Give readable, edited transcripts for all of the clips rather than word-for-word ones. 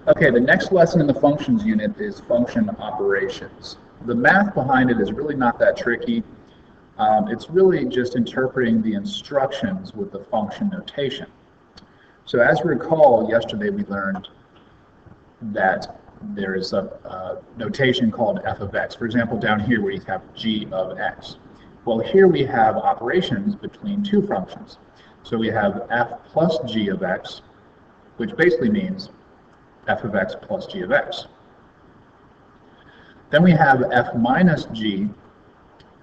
Okay, the next lesson in the functions unit is function operations. The math behind it is really not that tricky. It's really just interpreting the instructions with the function notation. So as you recall, yesterday we learned that there is a notation called f of x. For example, down here where you have g of x. Well, here we have operations between two functions. So we have f plus g of x, which basically means f of x plus g of x. Then we have f minus g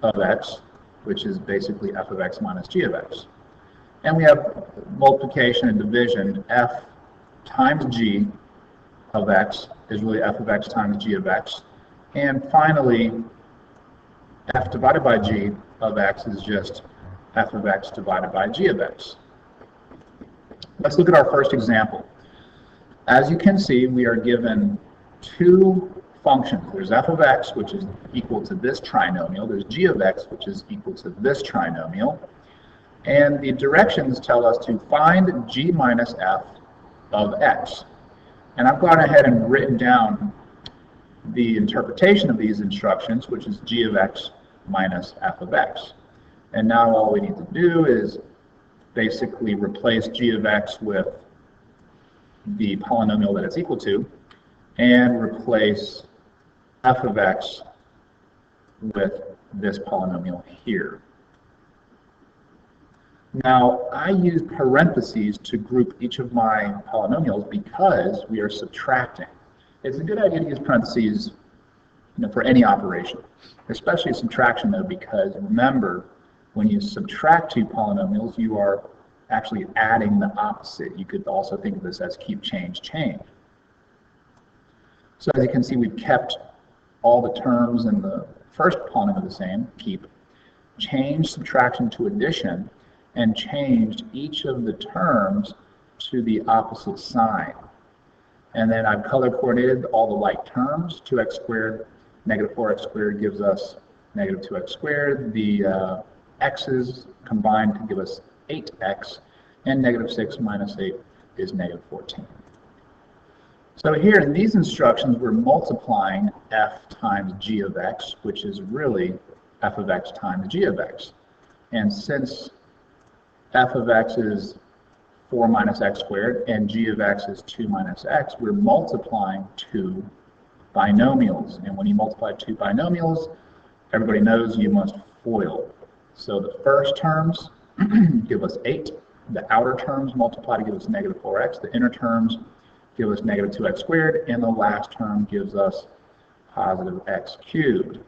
of x, which is basically f of x minus g of x. And we have multiplication and division. F times g of x is really f of x times g of x. And finally, f divided by g of x is just f of x divided by g of x. Let's look at our first example. As you can see, we are given two functions. There's f of x, which is equal to this trinomial. There's g of x, which is equal to this trinomial. And the directions tell us to find g minus f of x. And I've gone ahead and written down the interpretation of these instructions, which is g of x minus f of x. And now all we need to do is basically replace g of x with the polynomial that it's equal to, and replace f of x with this polynomial here. Now, I use parentheses to group each of my polynomials because we are subtracting. It's a good idea to use parentheses, for any operation, especially subtraction though, because remember, when you subtract two polynomials, you are actually adding the opposite. You could also think of this as keep, change, change. So as you can see, we've kept all the terms in the first polynomial the same, keep, changed subtraction to addition, and changed each of the terms to the opposite sign. And then I've color coordinated all the like terms. 2x squared, negative 4x squared gives us negative 2x squared. The x's combined to give us 8x, and negative 6 minus 8 is negative 14. So here in these instructions, we're multiplying f times g of x, which is really f of x times g of x. And since f of x is 4 minus x squared, and g of x is 2 minus x, we're multiplying two binomials. And when you multiply two binomials, everybody knows you must FOIL. So the first terms give us 8. The outer terms multiply to give us negative 4x. The inner terms give us negative 2x squared. And the last term gives us positive x cubed.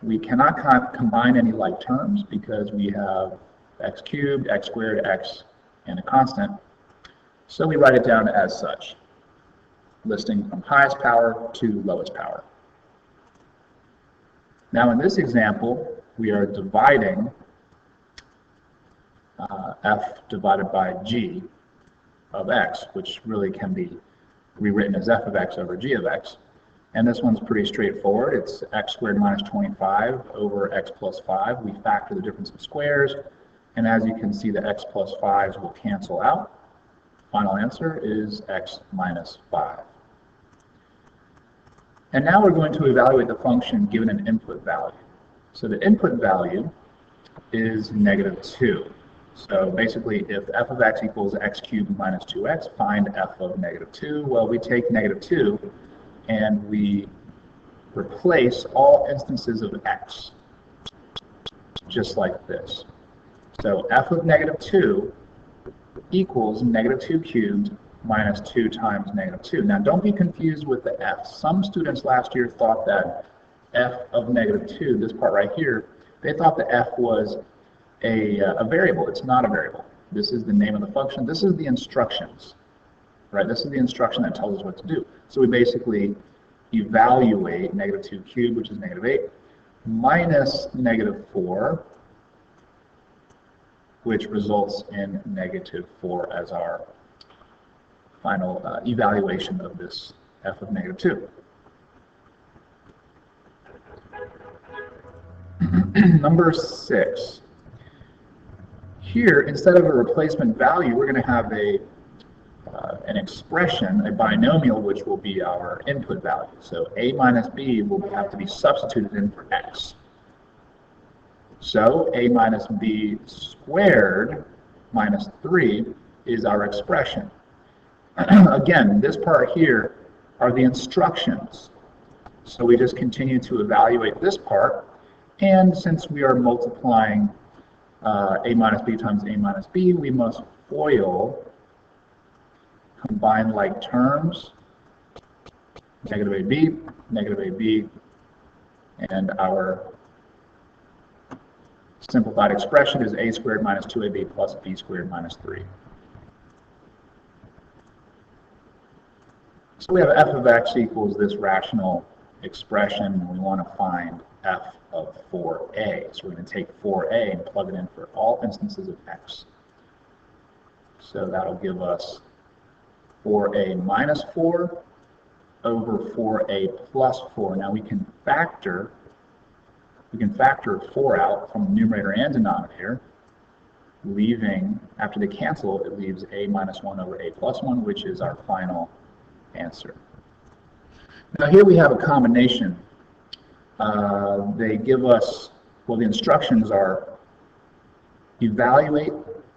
We cannot combine any like terms because we have x cubed, x squared, x, and a constant. So we write it down as such, listing from highest power to lowest power. Now in this example, we are dividing f divided by g of x, which really can be rewritten as f of x over g of x. And this one's pretty straightforward. It's x squared minus 25 over x plus 5. We factor the difference of squares, and as you can see, the x plus 5s will cancel out. Final answer is x minus 5. And now we're going to evaluate the function given an input value. So the input value is negative 2. So basically, if f of x equals x cubed minus 2x, find f of negative 2. Well, we take negative 2 and we replace all instances of x, just like this. So f of negative 2 equals negative 2 cubed minus 2 times negative 2. Now, don't be confused with the f. Some students last year thought that f of negative 2, this part right here, they thought the f was a variable. It's not a variable. This is the name of the function. This is the instructions, right? This is the instruction that tells us what to do. So we basically evaluate negative 2 cubed, which is negative 8, minus negative 4, which results in negative 4 as our final evaluation of this f of negative 2. Number 6. Here, instead of a replacement value, we're going to have an expression, a binomial, which will be our input value. So a minus b will have to be substituted in for x. So a minus b squared minus 3 is our expression. Again, this part here are the instructions. So we just continue to evaluate this part, and since we are multiplying a minus b times a minus b, we must FOIL combine like terms, negative AB, and our simplified expression is a squared minus 2ab plus b squared minus 3. So we have f of x equals this rational expression, and we want to find f of 4a. So we're going to take 4a and plug it in for all instances of x. So that'll give us 4a minus 4 over 4a plus 4. Now we can factor 4 out from the numerator and denominator, leaving, after they cancel, it leaves a minus 1 over a plus 1, which is our final answer. Now here we have a combination. They give us, well, the instructions are evaluate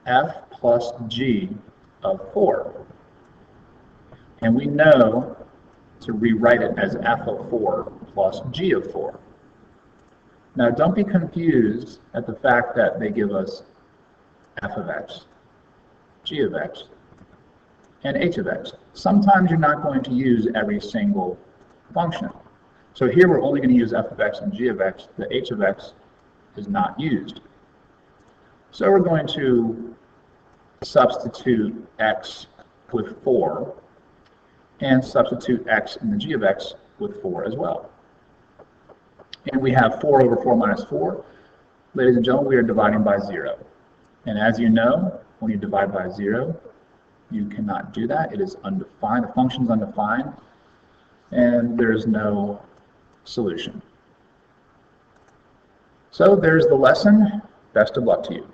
f plus g of 4. And we know to rewrite it as f of 4 plus g of 4. Now don't be confused at the fact that they give us f of x, g of x, and h of x. Sometimes you're not going to use every single function. So here we're only going to use f of x and g of x. The h of x is not used. So we're going to substitute x with 4 and substitute x in the g of x with 4 as well. And we have 4 over 4 minus 4. Ladies and gentlemen, we are dividing by 0. And as you know, when you divide by 0, you cannot do that. It is undefined. The function is undefined, and there's no solution. So there's the lesson. Best of luck to you.